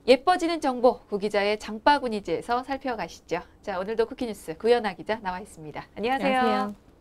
예뻐지는 정보 구기자의 장바구니지에서 살펴가시죠. 자, 오늘도 쿠키뉴스 구연아 기자 나와 있습니다. 안녕하세요. 안녕하세요.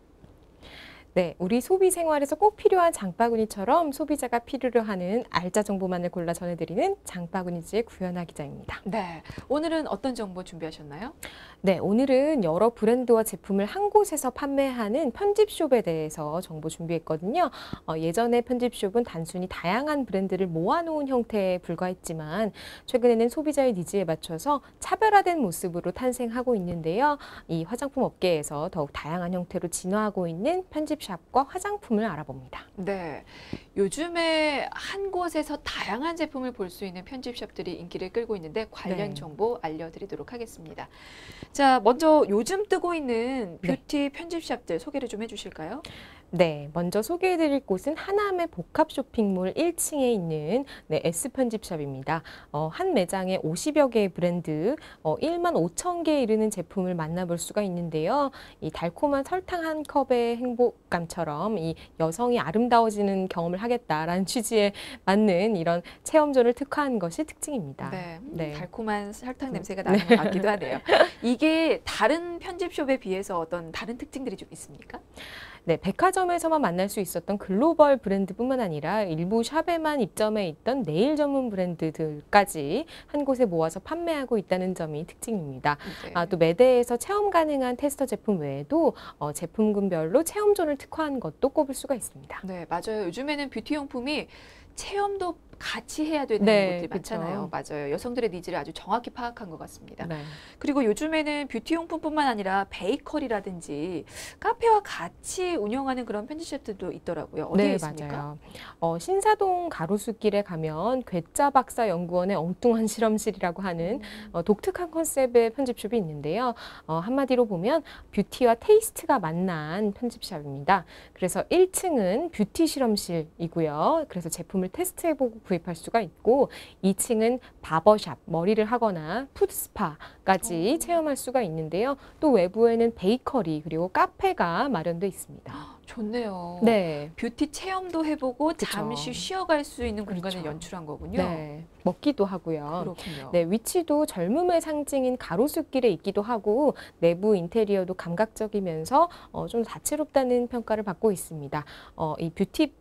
네, 우리 소비 생활에서 꼭 필요한 장바구니처럼 소비자가 필요로 하는 알짜 정보만을 골라 전해드리는 장바구니지의 구연아 기자입니다. 네, 오늘은 어떤 정보 준비하셨나요? 네, 오늘은 여러 브랜드와 제품을 한 곳에서 판매하는 편집숍에 대해서 정보 준비했거든요. 예전에 편집숍은 단순히 다양한 브랜드를 모아놓은 형태에 불과했지만 최근에는 소비자의 니즈에 맞춰서 차별화된 모습으로 탄생하고 있는데요. 이 화장품 업계에서 더욱 다양한 형태로 진화하고 있는 편집샵과 화장품을 알아봅니다. 네, 요즘에 한 곳에서 다양한 제품을 볼 수 있는 편집샵들이 인기를 끌고 있는데 관련 네. 정보 알려드리도록 하겠습니다. 자, 먼저 요즘 뜨고 있는 네. 뷰티 편집샵들 소개를 좀 해주실까요? 네, 먼저 소개해드릴 곳은 하남의 복합 쇼핑몰 1층에 있는 S 편집샵입니다. 한 매장에 50여 개의 브랜드, 1만 5천 개에 이르는 제품을 만나볼 수가 있는데요. 이 달콤한 설탕 한 컵의 행복감처럼 이 여성이 아름다워지는 경험을 하겠다라는 취지에 맞는 이런 체험존을 특화한 것이 특징입니다. 네, 달콤한 설탕 냄새가 나는 것 같기도 하네요. 이게 다른 편집숍에 비해서 어떤 다른 특징들이 좀 있습니까? 네, 백화점에서만 만날 수 있었던 글로벌 브랜드뿐만 아니라 일부 샵에만 입점해 있던 네일 전문 브랜드들까지 한 곳에 모아서 판매하고 있다는 점이 특징입니다. 네. 또 매대에서 체험 가능한 테스터 제품 외에도 제품군별로 체험존을 특화한 것도 꼽을 수가 있습니다. 네, 맞아요. 요즘에는 뷰티용품이 체험도 같이 해야 되는 네, 곳들이 많잖아요. 맞아요. 여성들의 니즈를 아주 정확히 파악한 것 같습니다. 네. 그리고 요즘에는 뷰티용품뿐만 아니라 베이커리라든지 카페와 같이 운영하는 그런 편집샵들도 있더라고요. 어디에 네, 있습니까? 맞아요. 신사동 가로수길에 가면 괴짜 박사 연구원의 엉뚱한 실험실이라고 하는 독특한 컨셉의 편집숍이 있는데요. 한마디로 보면 뷰티와 테이스트가 만난 편집샵입니다. 그래서 1층은 뷰티 실험실이고요. 그래서 제품을 테스트해보고 구입할 수가 있고 2층은 바버샵, 머리를 하거나 푸드스파까지 체험할 수가 있는데요. 또 외부에는 베이커리 그리고 카페가 마련돼 있습니다. 좋네요. 네. 뷰티 체험도 해보고 그쵸. 잠시 쉬어갈 수 있는 공간을 그렇죠. 연출한 거군요. 네, 먹기도 하고요. 그렇군요. 네, 위치도 젊음의 상징인 가로수길에 있기도 하고 내부 인테리어도 감각적이면서 좀 다채롭다는 평가를 받고 있습니다. 이 뷰티부터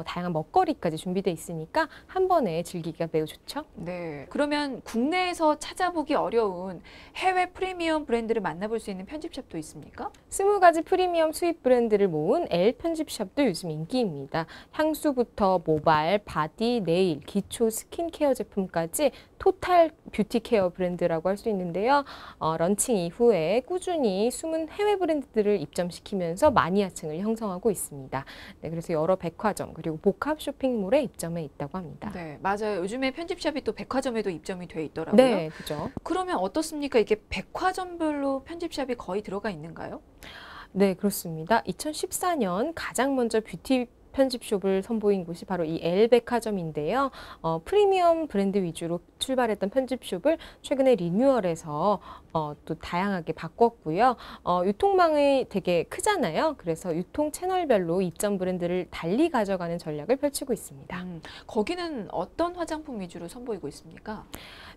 다양한 먹거리까지 준비되어 있으니까 한 번에 즐기기가 매우 좋죠. 네. 그러면 국내에서 찾아보기 어려운 해외 프리미엄 브랜드를 만나볼 수 있는 편집샵도 있습니까? 20가지 프리미엄 수입 브랜드를 모은 L 편집샵도 요즘 인기입니다. 향수부터 모발, 바디, 네일, 기초 스킨케어 제품까지 토탈 뷰티 케어 브랜드라고 할 수 있는데요. 런칭 이후에 꾸준히 숨은 해외 브랜드들을 입점시키면서 마니아층을 형성하고 있습니다. 네, 그래서 여러 백화점 그리고 복합 쇼핑몰에 입점해 있다고 합니다. 네, 맞아요. 요즘에 편집샵이 또 백화점에도 입점이 돼 있더라고요. 네, 그죠. 그러면 어떻습니까? 이게 백화점별로 편집샵이 거의 들어가 있는가요? 네, 그렇습니다. 2014년 가장 먼저 뷰티 편집숍을 선보인 곳이 바로 이 L백화점인데요. 프리미엄 브랜드 위주로 출발했던 편집숍을 최근에 리뉴얼해서 또 다양하게 바꿨고요. 유통망이 되게 크잖아요. 그래서 유통 채널별로 입점 브랜드를 달리 가져가는 전략을 펼치고 있습니다. 거기는 어떤 화장품 위주로 선보이고 있습니까?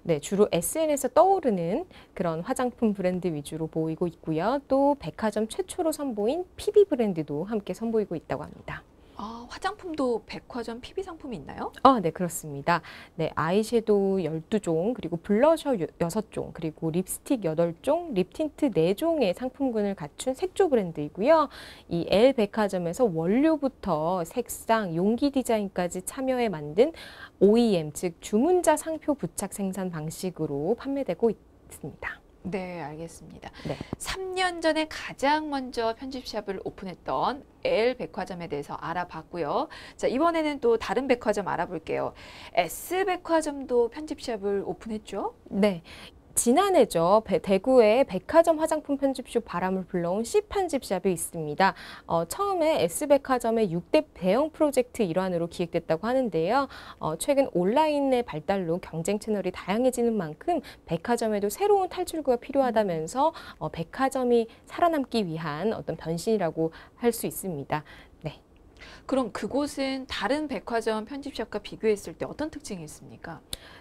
네, 주로 SNS에서 떠오르는 그런 화장품 브랜드 위주로 보이고 있고요. 또 백화점 최초로 선보인 PB 브랜드도 함께 선보이고 있다고 합니다. 화장품도 백화점 PB 상품이 있나요? 네, 그렇습니다. 네, 아이섀도우 12종, 그리고 블러셔 6종, 그리고 립스틱 8종, 립 틴트 4종의 상품군을 갖춘 색조 브랜드이고요. 이 L 백화점에서 원료부터 색상, 용기 디자인까지 참여해 만든 OEM, 즉 주문자 상표 부착 생산 방식으로 판매되고 있습니다. 네, 알겠습니다. 네. 3년 전에 가장 먼저 편집샵을 오픈했던 L 백화점에 대해서 알아봤고요. 자, 이번에는 또 다른 백화점 알아볼게요. S 백화점도 편집샵을 오픈했죠? 네. 지난해죠. 대구에 백화점 화장품 편집숍 바람을 불러온 C 편집샵이 있습니다. 처음에 S백화점의 6대 대형 프로젝트 일환으로 기획됐다고 하는데요. 최근 온라인의 발달로 경쟁 채널이 다양해지는 만큼 백화점에도 새로운 탈출구가 필요하다면서 백화점이 살아남기 위한 어떤 변신이라고 할 수 있습니다. 네. 그럼 그곳은 다른 백화점 편집샵과 비교했을 때 어떤 특징이 있습니까?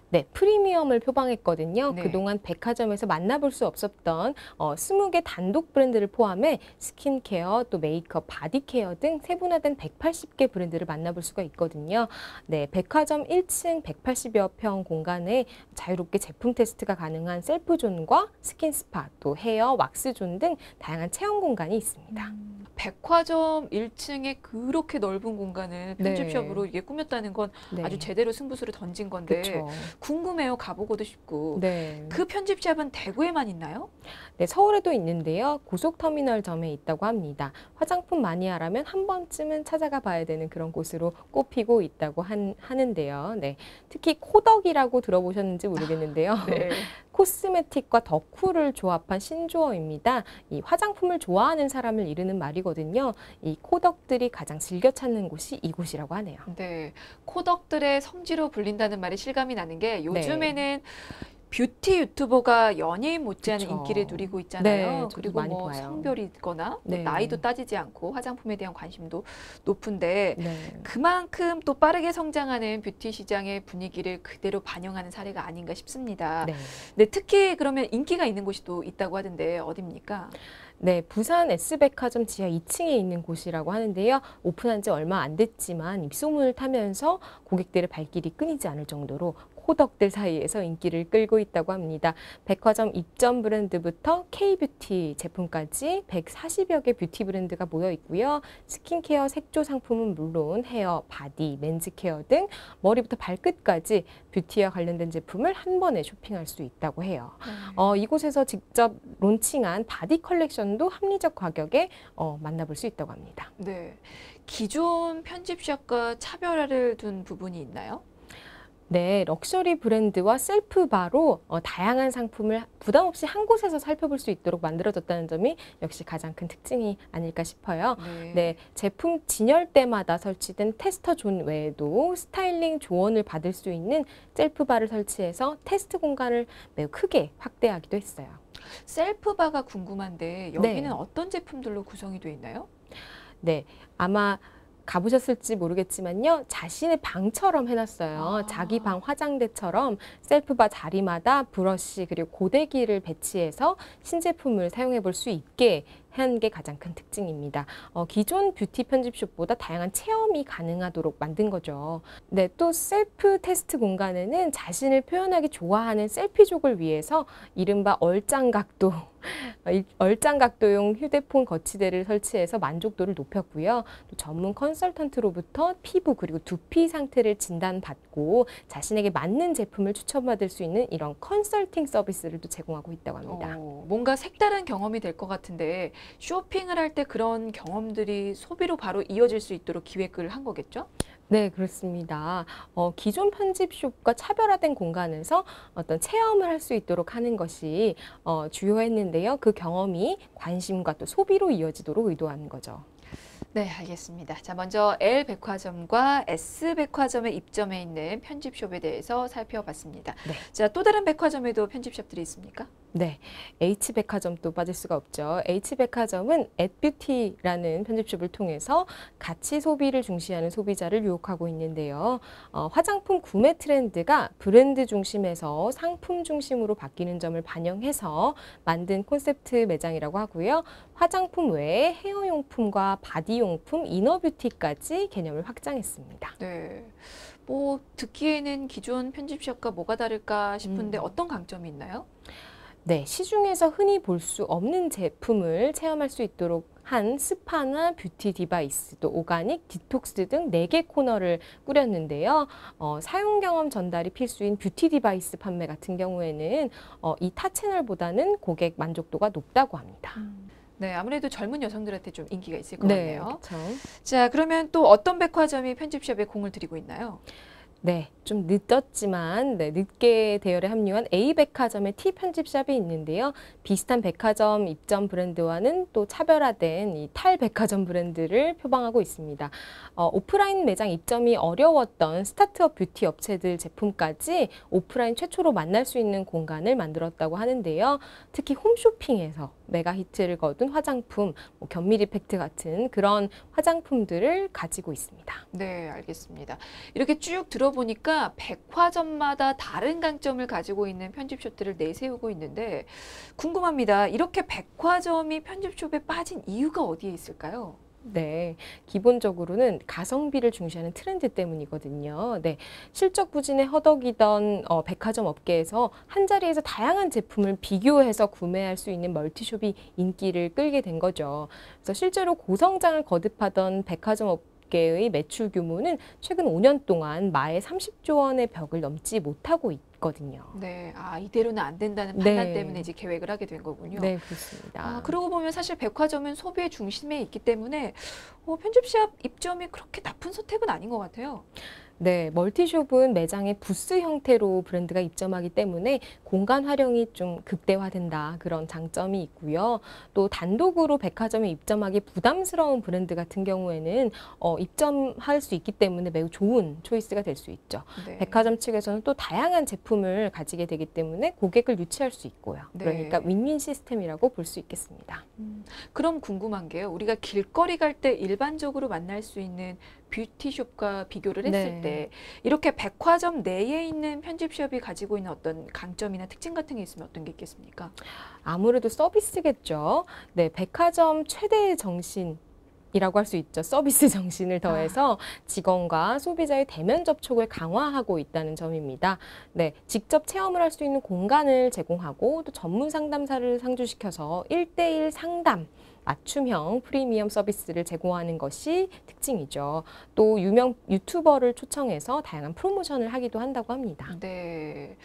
네, 프리미엄을 표방했거든요. 네. 그동안 백화점에서 만나볼 수 없었던 20개 단독 브랜드를 포함해 스킨케어, 또 메이크업, 바디케어 등 세분화된 180개 브랜드를 만나볼 수가 있거든요. 네, 백화점 1층 180여 평 공간에 자유롭게 제품 테스트가 가능한 셀프존과 스킨스파, 또 헤어, 왁스존 등 다양한 체험 공간이 있습니다. 백화점 1층에 그렇게 넓은 공간을 네. 편집샵으로 이게 꾸몄다는 건 네. 아주 제대로 승부수를 던진 건데 그렇죠. 궁금해요. 가보고도 싶고. 네. 그 편집샵은 대구에만 있나요? 네, 서울에도 있는데요. 고속터미널점에 있다고 합니다. 화장품 마니아라면 한 번쯤은 찾아가 봐야 되는 그런 곳으로 꼽히고 있다고 하는데요. 네, 특히 코덕이라고 들어보셨는지 모르겠는데요. 네. 코스메틱과 덕후를 조합한 신조어입니다. 이 화장품을 좋아하는 사람을 이르는 말이거든요. 이 코덕들이 가장 즐겨 찾는 곳이 이곳이라고 하네요. 네. 코덕들의 성지로 불린다는 말이 실감이 나는 게 요즘에는 뷰티 유튜버가 연예인 못지않은 그쵸. 인기를 누리고 네, 있잖아요. 저도 그리고 많이 뭐 봐요. 성별이거나 뭐 네. 나이도 따지지 않고 화장품에 대한 관심도 높은데 네. 그만큼 또 빠르게 성장하는 뷰티 시장의 분위기를 그대로 반영하는 사례가 아닌가 싶습니다. 네. 네, 특히 그러면 인기가 있는 곳이 또 있다고 하던데 어디입니까? 네, 부산 S백화점 지하 2층에 있는 곳이라고 하는데요. 오픈한 지 얼마 안 됐지만 입소문을 타면서 고객들의 발길이 끊이지 않을 정도로 코덕들 사이에서 인기를 끌고 있다고 합니다. 백화점 입점 브랜드부터 K뷰티 제품까지 140여 개 뷰티 브랜드가 모여 있고요. 스킨케어 색조 상품은 물론 헤어, 바디, 맨즈케어 등 머리부터 발끝까지 뷰티와 관련된 제품을 한 번에 쇼핑할 수 있다고 해요. 이곳에서 직접 론칭한 바디 컬렉션도 합리적 가격에 만나볼 수 있다고 합니다. 네. 기존 편집샵과 차별화를 둔 부분이 있나요? 네, 럭셔리 브랜드와 셀프바로 다양한 상품을 부담 없이 한 곳에서 살펴볼 수 있도록 만들어졌다는 점이 역시 가장 큰 특징이 아닐까 싶어요. 네, 제품 진열대마다 설치된 테스터 존 외에도 스타일링 조언을 받을 수 있는 셀프바를 설치해서 테스트 공간을 매우 크게 확대하기도 했어요. 셀프바가 궁금한데 여기는 네. 어떤 제품들로 구성이 되어 있나요? 네, 아마 가보셨을지 모르겠지만요. 자신의 방처럼 해놨어요. 자기 방 화장대처럼 셀프바 자리마다 브러쉬 그리고 고데기를 배치해서 신제품을 사용해 볼 수 있게 한 게 가장 큰 특징입니다. 기존 뷰티 편집숍보다 다양한 체험이 가능하도록 만든 거죠. 네, 또 셀프 테스트 공간에는 자신을 표현하기 좋아하는 셀피족을 위해서 이른바 얼짱각도용 휴대폰 거치대를 설치해서 만족도를 높였고요. 또 전문 컨설턴트로부터 피부 그리고 두피 상태를 진단받고 자신에게 맞는 제품을 추천받을 수 있는 이런 컨설팅 서비스를 또 제공하고 있다고 합니다. 뭔가 색다른 경험이 될 것 같은데 쇼핑을 할 때 그런 경험들이 소비로 바로 이어질 수 있도록 기획을 한 거겠죠? 네, 그렇습니다. 기존 편집숍과 차별화된 공간에서 어떤 체험을 할 수 있도록 하는 것이 주요했는데요. 그 경험이 관심과 또 소비로 이어지도록 의도한 거죠. 네, 알겠습니다. 자, 먼저 L백화점과 S백화점에 입점해 있는 편집숍에 대해서 살펴봤습니다. 네. 자, 또 다른 백화점에도 편집숍들이 있습니까? 네, H백화점도 빠질 수가 없죠. H백화점은 앳뷰티라는 편집숍을 통해서 가치 소비를 중시하는 소비자를 유혹하고 있는데요. 화장품 구매 트렌드가 브랜드 중심에서 상품 중심으로 바뀌는 점을 반영해서 만든 콘셉트 매장이라고 하고요. 화장품 외에 헤어용품과 바디용품, 이너뷰티까지 개념을 확장했습니다. 네. 뭐 듣기에는 기존 편집샵과 뭐가 다를까 싶은데 어떤 강점이 있나요? 네, 시중에서 흔히 볼 수 없는 제품을 체험할 수 있도록 한 스파나 뷰티 디바이스, 또 오가닉, 디톡스 등 4개 코너를 꾸렸는데요. 사용 경험 전달이 필수인 뷰티 디바이스 판매 같은 경우에는 이 타 채널보다는 고객 만족도가 높다고 합니다. 네, 아무래도 젊은 여성들한테 좀 인기가 있을 것 네, 같네요. 그렇죠. 자, 그러면 또 어떤 백화점이 편집샵에 공을 들이고 있나요? 네, 좀 늦었지만 늦게 대열에 합류한 A백화점의 T 편집샵이 있는데요. 비슷한 백화점 입점 브랜드와는 또 차별화된 이 탈백화점 브랜드를 표방하고 있습니다. 오프라인 매장 입점이 어려웠던 스타트업 뷰티 업체들 제품까지 오프라인 최초로 만날 수 있는 공간을 만들었다고 하는데요. 특히 홈쇼핑에서 메가 히트를 거둔 화장품, 뭐 견밀 이펙트 같은 그런 화장품들을 가지고 있습니다. 네, 알겠습니다. 이렇게 쭉 들어보니까 백화점마다 다른 강점을 가지고 있는 편집숍들을 내세우고 있는데 궁금합니다. 이렇게 백화점이 편집숍에 빠진 이유가 어디에 있을까요? 네, 기본적으로는 가성비를 중시하는 트렌드 때문이거든요. 네, 실적 부진에 허덕이던 백화점 업계에서 한 자리에서 다양한 제품을 비교해서 구매할 수 있는 멀티숍이 인기를 끌게 된 거죠. 그래서 실제로 고성장을 거듭하던 백화점 업계의 매출 규모는 최근 5년 동안 마의 30조 원의 벽을 넘지 못하고 있거든요. 네, 이대로는 안 된다는 판단 네. 때문에 이제 계획을 하게 된 거군요. 네, 그렇습니다. 그러고 보면 사실 백화점은 소비의 중심에 있기 때문에 편집샵 입점이 그렇게 나쁜 선택은 아닌 것 같아요. 네, 멀티숍은 매장의 부스 형태로 브랜드가 입점하기 때문에 공간 활용이 좀 극대화된다. 그런 장점이 있고요. 또 단독으로 백화점에 입점하기 부담스러운 브랜드 같은 경우에는 입점할 수 있기 때문에 매우 좋은 초이스가 될 수 있죠. 네. 백화점 측에서는 또 다양한 제품을 가지게 되기 때문에 고객을 유치할 수 있고요. 네. 그러니까 윈윈 시스템이라고 볼 수 있겠습니다. 그럼 궁금한 게요. 우리가 길거리 갈 때 일반적으로 만날 수 있는 뷰티숍과 비교를 했을 네. 때 이렇게 백화점 내에 있는 편집숍이 가지고 있는 어떤 강점이나 특징 같은 게 있으면 어떤 게 있겠습니까? 아무래도 서비스겠죠. 네, 백화점 최대의 정신이라고 할 수 있죠. 서비스 정신을 더해서 직원과 소비자의 대면 접촉을 강화하고 있다는 점입니다. 네, 직접 체험을 할 수 있는 공간을 제공하고 또 전문 상담사를 상주시켜서 1대1 상담, 맞춤형 프리미엄 서비스를 제공하는 것이 특징이죠. 또 유명 유튜버를 초청해서 다양한 프로모션을 하기도 한다고 합니다. 네.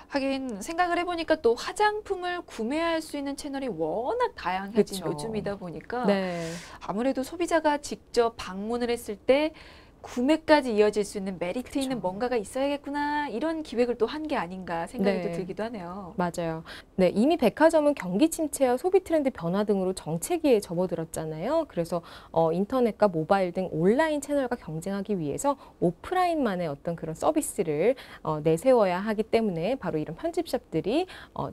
하긴 생각을 해보니까 또 화장품을 구매할 수 있는 채널이 워낙 다양해진 그쵸. 요즘이다 보니까 네. 아무래도 소비자가 직접 방문을 했을 때 구매까지 이어질 수 있는 메리트 그쵸. 있는 뭔가가 있어야겠구나 이런 기획을 또 한 게 아닌가 생각이 또 네. 들기도 하네요. 맞아요. 네, 이미 백화점은 경기 침체와 소비 트렌드 변화 등으로 정체기에 접어들었잖아요. 그래서 인터넷과 모바일 등 온라인 채널과 경쟁하기 위해서 오프라인만의 어떤 그런 서비스를 내세워야 하기 때문에 바로 이런 편집샵들이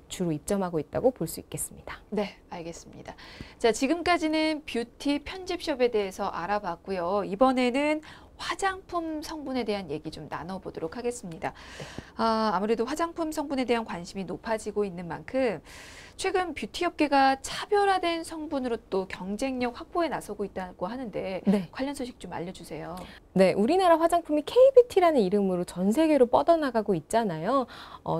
주로 입점하고 있다고 볼 수 있겠습니다. 네, 알겠습니다. 자, 지금까지는 뷰티 편집숍에 대해서 알아봤고요. 이번에는 화장품 성분에 대한 얘기 좀 나눠보도록 하겠습니다. 아무래도 화장품 성분에 대한 관심이 높아지고 있는 만큼 최근 뷰티 업계가 차별화된 성분으로 또 경쟁력 확보에 나서고 있다고 하는데 네. 관련 소식 좀 알려주세요. 네, 우리나라 화장품이 K뷰티라는 이름으로 전 세계로 뻗어나가고 있잖아요.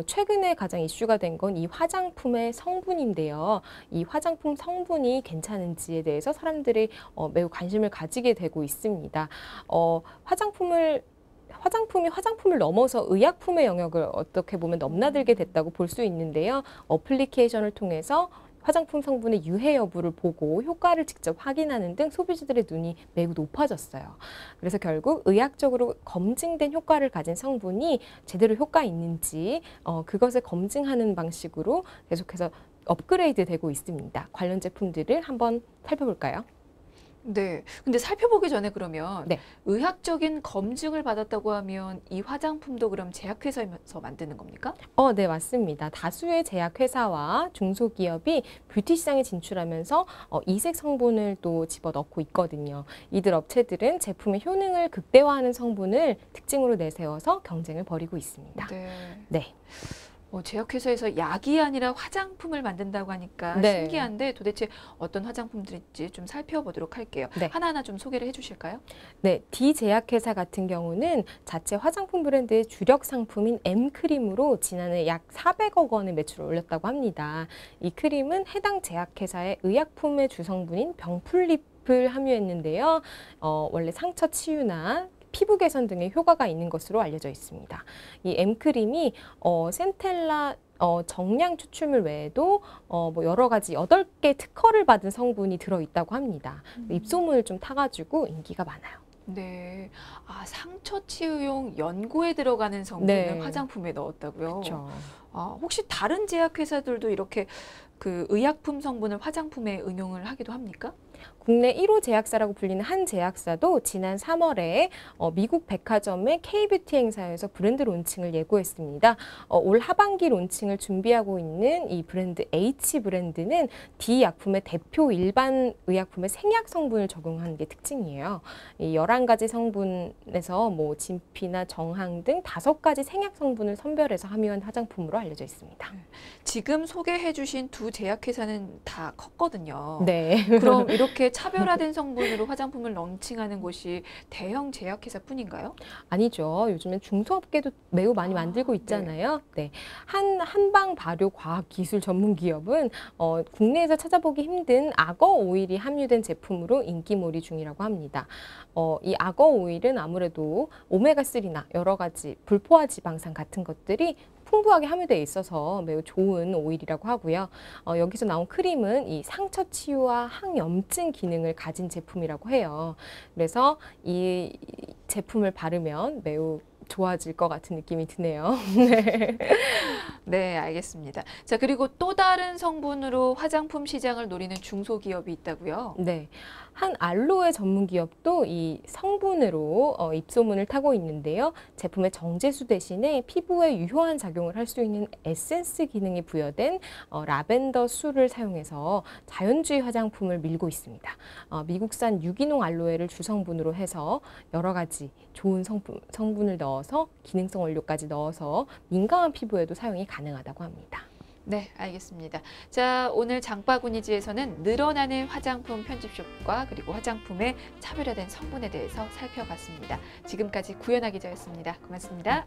최근에 가장 이슈가 된 건 이 화장품의 성분인데요. 이 화장품 성분이 괜찮은지에 대해서 사람들이 매우 관심을 가지게 되고 있습니다. 화장품이 화장품을 넘어서 의약품의 영역을 어떻게 보면 넘나들게 됐다고 볼 수 있는데요. 어플리케이션을 통해서 화장품 성분의 유해 여부를 보고 효과를 직접 확인하는 등 소비자들의 눈이 매우 높아졌어요. 그래서 결국 의학적으로 검증된 효과를 가진 성분이 제대로 효과 있는지 그것을 검증하는 방식으로 계속해서 업그레이드 되고 있습니다. 관련 제품들을 한번 살펴볼까요? 네. 근데 살펴보기 전에 그러면 네. 의학적인 검증을 받았다고 하면 이 화장품도 그럼 제약회사에서 만드는 겁니까? 네, 맞습니다. 다수의 제약회사와 중소기업이 뷰티 시장에 진출하면서 이색 성분을 또 집어넣고 있거든요. 이들 업체들은 제품의 효능을 극대화하는 성분을 특징으로 내세워서 경쟁을 벌이고 있습니다. 네. 네. 제약회사에서 약이 아니라 화장품을 만든다고 하니까 네. 신기한데 도대체 어떤 화장품들인지 좀 살펴보도록 할게요. 네. 하나하나 좀 소개를 해주실까요? 네, D제약회사 같은 경우는 자체 화장품 브랜드의 주력 상품인 M크림으로 지난해 약 400억 원의 매출을 올렸다고 합니다. 이 크림은 해당 제약회사의 의약품의 주성분인 병풀잎을 함유했는데요. 원래 상처 치유나 피부 개선 등의 효과가 있는 것으로 알려져 있습니다. 이 M크림이 센텔라 정량 추출물 외에도 뭐 여러 가지 8개 특허를 받은 성분이 들어있다고 합니다. 입소문을 좀 타가지고 인기가 많아요. 네. 상처 치유용 연고에 들어가는 성분을 네. 화장품에 넣었다고요? 그렇죠. 혹시 다른 제약회사들도 이렇게 그 의약품 성분을 화장품에 응용을 하기도 합니까? 국내 1호 제약사라고 불리는 한 제약사도 지난 3월에 미국 백화점의 K뷰티 행사에서 브랜드 론칭을 예고했습니다. 올 하반기 론칭을 준비하고 있는 이 브랜드 H 브랜드는 D 약품의 대표 일반 의약품의 생약 성분을 적용하는 게 특징이에요. 이 11가지 성분에서 뭐 진피나 정항 등 5가지 생약 성분을 선별해서 함유한 화장품으로 알려져 있습니다. 지금 소개해 주신 두 제약회사는 다 컸거든요. 네. 그럼 이렇게 차별화된 성분으로 화장품을 런칭하는 곳이 대형 제약회사뿐인가요? 아니죠. 요즘엔 중소업계도 매우 많이 만들고 있잖아요. 네. 한방 발효 과학 기술 전문 기업은 국내에서 찾아보기 힘든 악어 오일이 함유된 제품으로 인기몰이 중이라고 합니다. 이 악어 오일은 아무래도 오메가3나 여러 가지 불포화 지방산 같은 것들이 풍부하게 함유되어 있어서 매우 좋은 오일이라고 하고요. 여기서 나온 크림은 이 상처 치유와 항염증 기능을 가진 제품이라고 해요. 그래서 이 제품을 바르면 매우 좋아질 것 같은 느낌이 드네요. 네. 네, 알겠습니다. 자, 그리고 또 다른 성분으로 화장품 시장을 노리는 중소기업이 있다고요? 네. 한 알로에 전문 기업도 이 성분으로 입소문을 타고 있는데요. 제품의 정제수 대신에 피부에 유효한 작용을 할 수 있는 에센스 기능이 부여된 라벤더 수를 사용해서 자연주의 화장품을 밀고 있습니다. 미국산 유기농 알로에를 주성분으로 해서 여러 가지 좋은 성분을 넣어서 기능성 원료까지 넣어서 민감한 피부에도 사용이 가능하다고 합니다. 네, 알겠습니다. 자, 오늘 장바구니지에서는 늘어나는 화장품 편집숍과 그리고 화장품의 차별화된 성분에 대해서 살펴봤습니다. 지금까지 구연아 기자였습니다. 고맙습니다.